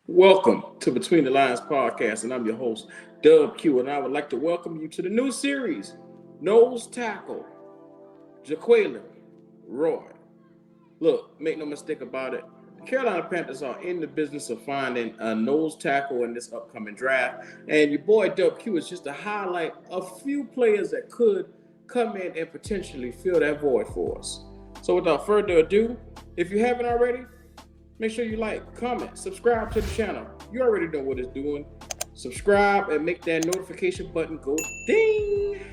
Welcome to Between the Lines Podcast, and I'm your host, Dub Q, and I would like to welcome you to the new series, Nose Tackle, Jaquelin, Roy. Look, make no mistake about it, the Carolina Panthers are in the business of finding a nose tackle in this upcoming draft, and your boy Dub Q is just to highlight a few players that could come in and potentially fill that void for us. So without further ado, if you haven't already, make sure you like, comment, subscribe to the channel. You already know what it's doing. Subscribe and make that notification button go ding.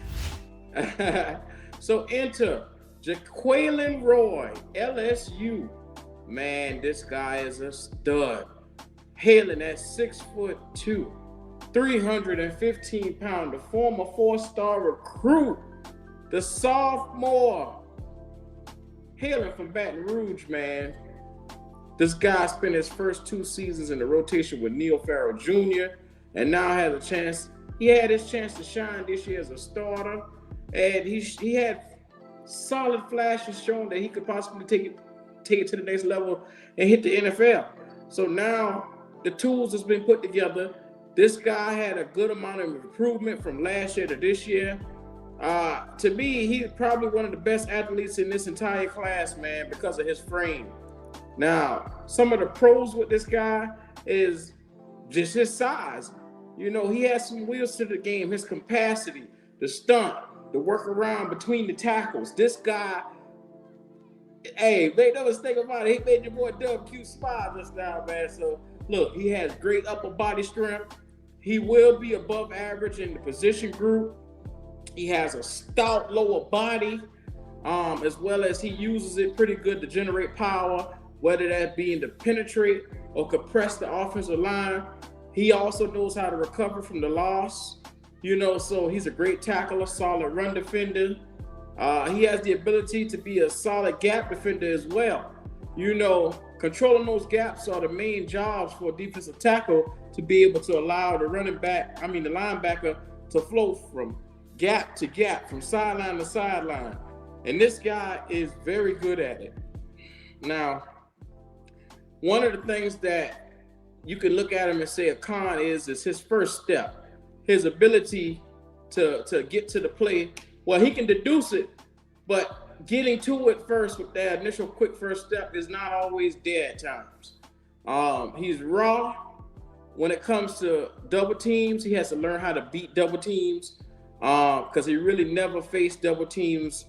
So enter Jaquelin Roy, LSU. Man, this guy is a stud. Hailing at 6'2", 315 pounds, the former 4-star recruit, the sophomore, hailing from Baton Rouge, man. This guy spent his first 2 seasons in the rotation with Neil Farrell Jr. and now has a chance. He had his chance to shine this year as a starter, and he had solid flashes showing that he could possibly take it to the next level and hit the NFL. So now the tools has been put together. This guy had a good amount of improvement from last year to this year. To me, he's probably one of the best athletes in this entire class, man, because of his frame. Now, some of the pros with this guy is just his size. You know, he has some wheels to the game, his capacity, the stunt, the work around between the tackles. This guy, hey, make no mistake about it, he made your boy Dub Q smile just now, man. So, look, he has great upper body strength. He will be above average in the position group. He has a stout lower body, as well as he uses it pretty good to generate power, whether that being to penetrate or compress the offensive line. He also knows how to recover from the loss, so he's a great tackler, solid run defender. He has the ability to be a solid gap defender as well. Controlling those gaps are the main jobs for a defensive tackle, to be able to allow the linebacker to flow from gap to gap, from sideline to sideline. And this guy is very good at it. Now, one of the things that you can look at him and say a con is his first step, his ability to get to the play. Well, he can deduce it, but getting to it first with that initial quick first step is not always there at times. He's raw when it comes to double teams. He has to learn how to beat double teams because he really never faced double teams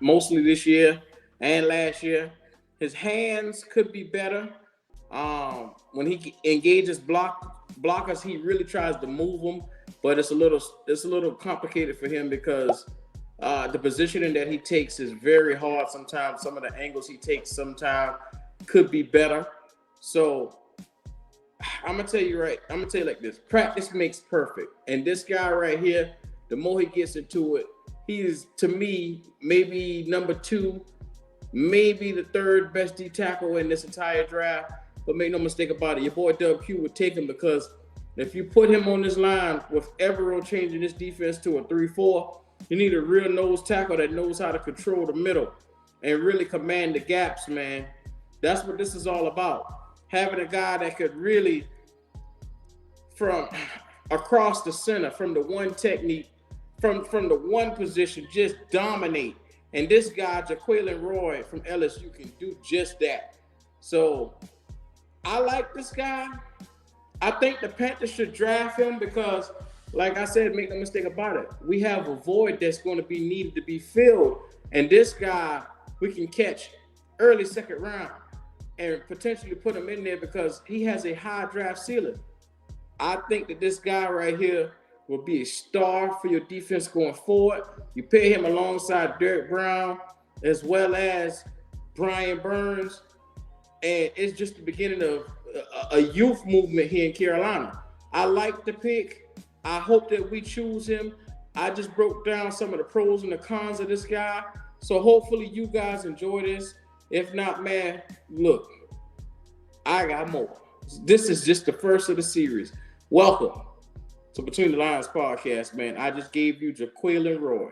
mostly this year and last year. His hands could be better. When he engages blockers, he really tries to move them, but it's a little complicated for him because the positioning that he takes is very hard sometimes. Some of the angles he takes sometimes could be better. So I'm gonna tell you like this: practice makes perfect. And this guy right here, the more he gets into it, he's, to me, maybe number 2. Maybe the 3rd best D tackle in this entire draft. But make no mistake about it, your boy Dub Q would take him, because if you put him on this line with Evero changing this defense to a 3-4, you need a real nose tackle that knows how to control the middle and really command the gaps, man. That's what this is all about. Having a guy that could really, from across the center, from the one technique, from the one position, just dominate. And this guy, Jaquelin Roy from LSU, can do just that. So I like this guy. I think the Panthers should draft him because, like I said, make no mistake about it, we have a void that's going to be needed to be filled. And this guy, we can catch early 2nd round and potentially put him in there because he has a high draft ceiling. I think that this guy right here will be a star for your defense going forward. You pair him alongside Derek Brown as well as Brian Burns, and it's just the beginning of a youth movement here in Carolina. I like the pick. I hope that we choose him. I just broke down some of the pros and the cons of this guy, so hopefully you guys enjoy this. If not, man, look, I got more. This is just the first of the series. Welcome to Between the Lines Podcast, man. I just gave you Jaquelin Roy.